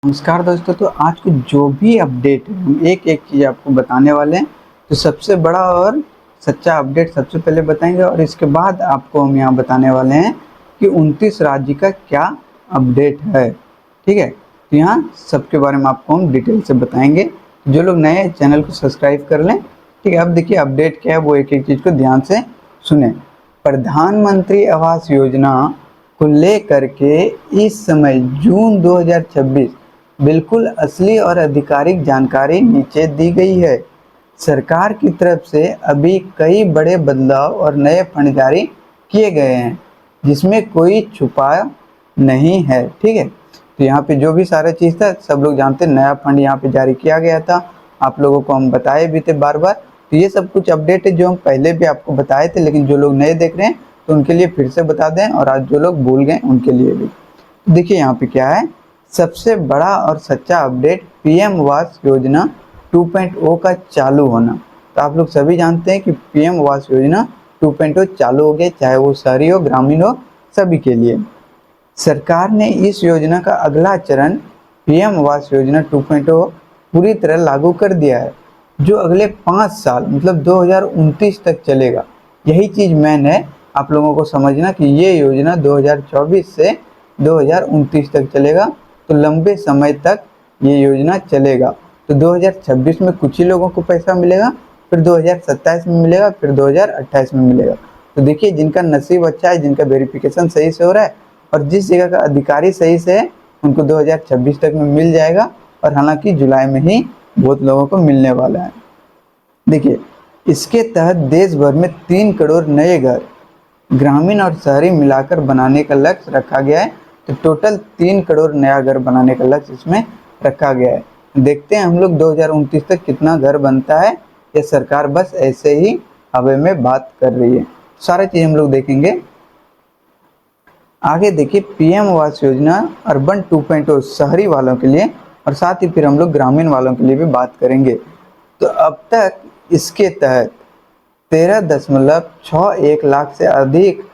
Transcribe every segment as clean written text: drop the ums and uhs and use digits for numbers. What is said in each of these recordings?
नमस्कार दोस्तों। तो आज को जो भी अपडेट है हम एक एक चीज़ आपको बताने वाले हैं। तो सबसे बड़ा और सच्चा अपडेट सबसे पहले बताएंगे और इसके बाद आपको हम यहाँ बताने वाले हैं कि 29 राज्य का क्या अपडेट है। ठीक है, तो यहाँ सबके बारे में आपको हम डिटेल से बताएंगे। जो लोग नए हैं चैनल को सब्सक्राइब कर लें। ठीक है, अब देखिए अपडेट क्या है वो एक एक चीज़ को ध्यान से सुने। प्रधानमंत्री आवास योजना को लेकर के इस समय जून 2026 बिल्कुल असली और आधिकारिक जानकारी नीचे दी गई है। सरकार की तरफ से अभी कई बड़े बदलाव और नए फंड जारी किए गए हैं जिसमें कोई छुपा नहीं है। ठीक है, तो यहाँ पे जो भी सारा चीज़ था सब लोग जानते हैं। नया फंड यहाँ पे जारी किया गया था, आप लोगों को हम बताए भी थे बार बार। तो ये सब कुछ अपडेट है जो हम पहले भी आपको बताए थे, लेकिन जो लोग नए देख रहे हैं तो उनके लिए फिर से बता दें, और आज जो लोग भूल गए उनके लिए भी। देखिए यहाँ पे क्या है, सबसे बड़ा और सच्चा अपडेट पीएम आवास योजना 2.0 का चालू होना। तो आप लोग सभी जानते हैं कि पीएम आवास योजना 2.0 चालू हो गया, चाहे वो शहरी हो ग्रामीण हो, सभी के लिए। सरकार ने इस योजना का अगला चरण पीएम आवास योजना 2.0 पूरी तरह लागू कर दिया है, जो अगले 5 साल मतलब 2029 तक चलेगा। यही चीज़ मेन है आप लोगों को समझना कि ये योजना 2024 से 2029 तक चलेगा। तो लंबे समय तक ये योजना चलेगा। तो 2026 में कुछ ही लोगों को पैसा मिलेगा, फिर 2027 में मिलेगा, फिर 2028 में मिलेगा। तो देखिए जिनका नसीब अच्छा है, जिनका वेरिफिकेशन सही से हो रहा है और जिस जगह का अधिकारी सही से है, उनको 2026 तक में मिल जाएगा। और हालांकि जुलाई में ही बहुत लोगों को मिलने वाला है। देखिए इसके तहत देश भर में 3 करोड़ नए घर ग्रामीण और शहरी मिलाकर बनाने का लक्ष्य रखा गया है। तो टोटल 3 करोड़ नया घर बनाने का लक्ष्य इसमें रखा गया है। देखते हैं हम लोग 2029 तक कितना घर बनता है, या सरकार बस ऐसे ही हवा में बात कर रही है। सारा चीज़ हम लोग देखेंगे। आगे देखिए पीएम आवास योजना अर्बन 2.0 शहरी वालों के लिए, और साथ ही फिर हम लोग ग्रामीण वालों के लिए भी बात करेंगे। तो अब तक इसके तहत 13.61 लाख से अधिक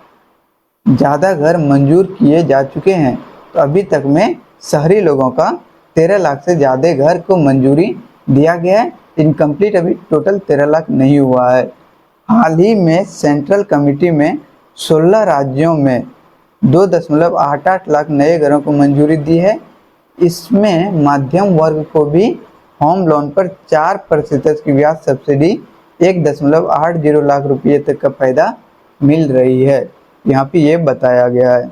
ज़्यादा घर मंजूर किए जा चुके हैं। तो अभी तक में शहरी लोगों का 13 लाख से ज़्यादा घर को मंजूरी दिया गया है। इनकम्प्लीट अभी टोटल 13 लाख नहीं हुआ है। हाल ही में सेंट्रल कमेटी में 16 राज्यों में 2.88 लाख नए घरों को मंजूरी दी है। इसमें मध्यम वर्ग को भी होम लोन पर 4% की ब्याज सब्सिडी 1.80 लाख रुपये तक का फायदा मिल रही है। यहाँ पे ये बताया गया है।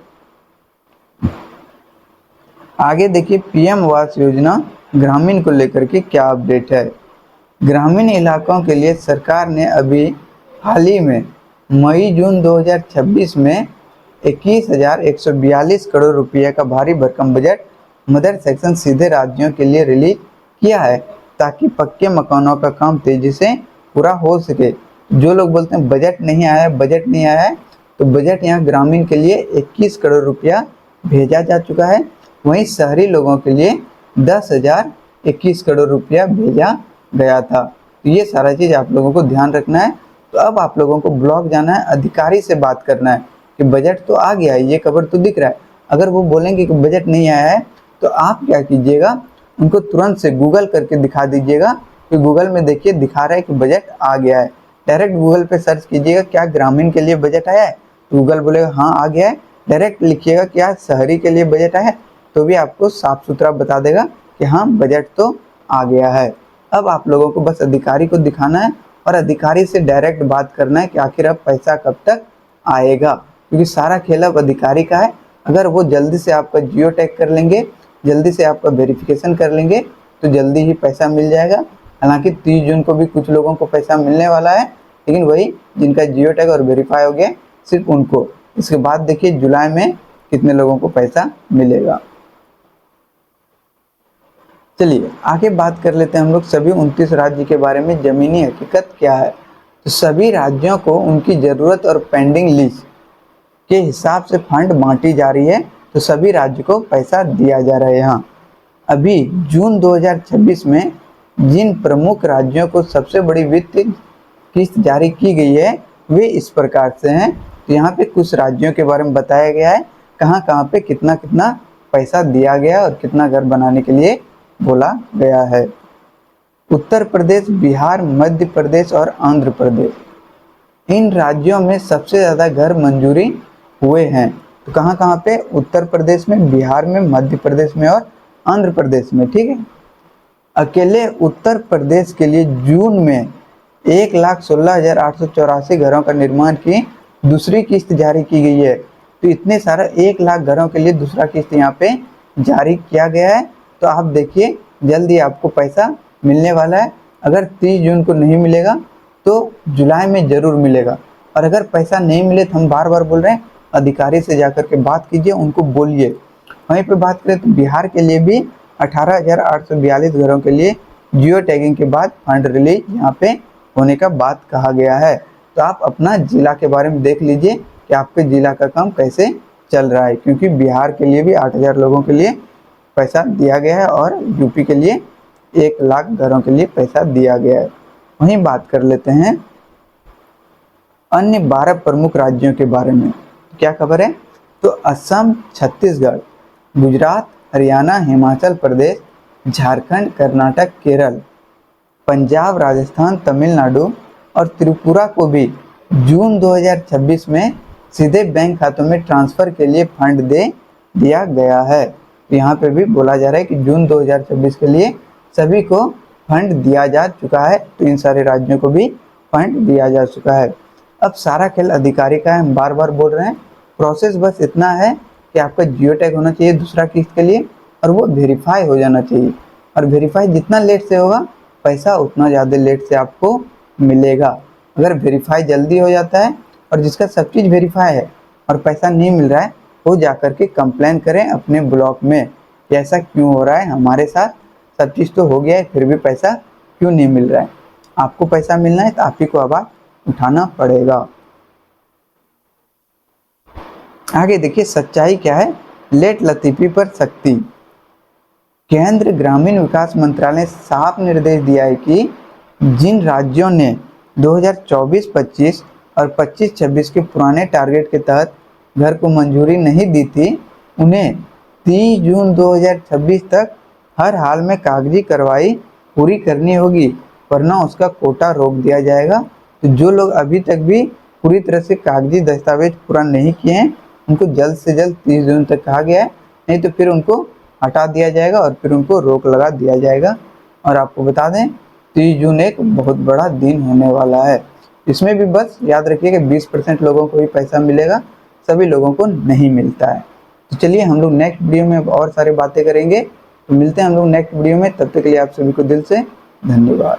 आगे देखिए पीएम आवास योजना ग्रामीण को लेकर के क्या अपडेट है। ग्रामीण इलाकों के लिए सरकार ने अभी हाल ही में मई जून 2026 में 21,142 करोड़ रुपये का भारी भरकम बजट मदर सेक्शन सीधे राज्यों के लिए रिलीज किया है, ताकि पक्के मकानों का काम तेजी से पूरा हो सके। जो लोग बोलते हैं बजट नहीं आया है, बजट नहीं आया है, तो बजट यहाँ ग्रामीण के लिए 21 करोड़ रुपया भेजा जा चुका है। वहीं शहरी लोगों के लिए 10,021 करोड़ रुपया भेजा गया था। तो ये सारा चीज़ आप लोगों को ध्यान रखना है। तो अब आप लोगों को ब्लॉक जाना है, अधिकारी से बात करना है कि बजट तो आ गया है, ये खबर तो दिख रहा है। अगर वो बोलेंगे कि बजट नहीं आया है तो आप क्या कीजिएगा, उनको तुरंत से गूगल करके दिखा दीजिएगा कि गूगल में देखिए दिखा रहा है कि बजट आ गया है। डायरेक्ट गूगल पे सर्च कीजिएगा क्या ग्रामीण के लिए बजट आया है, तो गूगल बोलेगा हाँ आ गया है। डायरेक्ट लिखिएगा क्या शहरी के लिए बजट आया है, तो भी आपको साफ सुथरा बता देगा कि हाँ बजट तो आ गया है। अब आप लोगों को बस अधिकारी को दिखाना है और अधिकारी से डायरेक्ट बात करना है कि आखिर अब पैसा कब तक आएगा, क्योंकि सारा खेल अब अधिकारी का है। अगर वो जल्दी से आपका जियो टैग कर लेंगे, जल्दी से आपका वेरिफिकेशन कर लेंगे, तो जल्दी ही पैसा मिल जाएगा। हालांकि 30 जून को भी कुछ लोगों को पैसा मिलने वाला है, लेकिन वही जिनका जियो टैग और वेरीफाई हो गया सिर्फ उनको। इसके बाद देखिए जुलाई में कितने लोगों को पैसा मिलेगा। चलिए आगे बात कर लेते हैं हम लोग सभी 29 राज्य के बारे में। ज़मीनी हकीकत क्या है, तो सभी राज्यों को उनकी ज़रूरत और पेंडिंग लिस्ट के हिसाब से फंड बांटी जा रही है। तो सभी राज्य को पैसा दिया जा रहा है। यहाँ अभी जून 2026 में जिन प्रमुख राज्यों को सबसे बड़ी वित्त किस्त जारी की गई है वे इस प्रकार से हैं। तो यहाँ पे कुछ राज्यों के बारे में बताया गया है, कहाँ कहाँ पे कितना कितना पैसा दिया गया और कितना घर बनाने के लिए बोला गया है। उत्तर प्रदेश, बिहार, मध्य प्रदेश और आंध्र प्रदेश, इन राज्यों में सबसे ज़्यादा घर मंजूरी हुए हैं। तो कहाँ कहाँ पे? उत्तर प्रदेश में, बिहार में, मध्य प्रदेश में और आंध्र प्रदेश में। ठीक है। अकेले उत्तर प्रदेश के लिए जून में 1,16,884 घरों का निर्माण की दूसरी किस्त जारी की गई है। तो इतने सारा 1 लाख घरों के लिए दूसरा किस्त यहाँ पे जारी किया गया है। तो आप देखिए जल्दी आपको पैसा मिलने वाला है। अगर 30 जून को नहीं मिलेगा तो जुलाई में ज़रूर मिलेगा। और अगर पैसा नहीं मिले तो हम बार बार बोल रहे हैं, अधिकारी से जाकर के बात कीजिए, उनको बोलिए। वहीं पे बात करें तो बिहार के लिए भी 18,842 घरों के लिए जियो टैगिंग के बाद फंड रिलीज यहाँ पे होने का बात कहा गया है। तो आप अपना जिला के बारे में देख लीजिए कि आपके जिला का काम कैसे चल रहा है, क्योंकि बिहार के लिए भी 8,000 लोगों के लिए पैसा दिया गया है और यूपी के लिए 1 लाख घरों के लिए पैसा दिया गया है। वहीं बात कर लेते हैं अन्य 12 प्रमुख राज्यों के बारे में। क्या खबर है? तो असम, छत्तीसगढ़, गुजरात, हरियाणा, हिमाचल प्रदेश, झारखंड, कर्नाटक, केरल, पंजाब, राजस्थान, तमिलनाडु और त्रिपुरा को भी जून 2026 में सीधे बैंक खातों में ट्रांसफ़र के लिए फंड दे दिया गया है। यहाँ पे भी बोला जा रहा है कि जून 2026 के लिए सभी को फंड दिया जा चुका है। तो इन सारे राज्यों को भी फंड दिया जा चुका है। अब सारा खेल अधिकारी का है, हम बार बार बोल रहे हैं। प्रोसेस बस इतना है कि आपका जियो टैग होना चाहिए दूसरा किस्त के लिए और वो वेरीफाई हो जाना चाहिए। और वेरीफाई जितना लेट से होगा पैसा उतना ज़्यादा लेट से आपको मिलेगा। अगर वेरीफाई जल्दी हो जाता है और जिसका सब चीज़ वेरीफाई है और पैसा नहीं मिल रहा है, वो जा कर के कंप्लेन करें अपने ब्लॉक में कि ऐसा क्यों हो रहा है, हमारे साथ सब चीज़ तो हो गया है फिर भी पैसा क्यों नहीं मिल रहा है। आपको पैसा मिलना है तो आप ही को आवाज़ उठाना पड़ेगा। आगे देखिए सच्चाई क्या है, लेट लतीफ़ी पर सख्ती। केंद्र ग्रामीण विकास मंत्रालय ने साफ निर्देश दिया है कि जिन राज्यों ने 2024-25 और 25-26 के पुराने टारगेट के तहत घर को मंजूरी नहीं दी थी, उन्हें 30 जून 2026 तक हर हाल में कागजी कार्रवाई पूरी करनी होगी, वरना उसका कोटा रोक दिया जाएगा। तो जो लोग अभी तक भी पूरी तरह से कागजी दस्तावेज पूरा नहीं किए हैं, उनको जल्द से जल्द 30 जून तक कहा गया है, नहीं तो फिर उनको हटा दिया जाएगा और फिर उनको रोक लगा दिया जाएगा। और आपको बता दें 30 जून एक बहुत बड़ा दिन होने वाला है। इसमें भी बस याद रखिए कि 20% लोगों को ही पैसा मिलेगा, सभी लोगों को नहीं मिलता है। तो चलिए हम लोग नेक्स्ट वीडियो में और सारी बातें करेंगे। तो मिलते हैं हम लोग नेक्स्ट वीडियो में, तब तक के लिए आप सभी को दिल से धन्यवाद।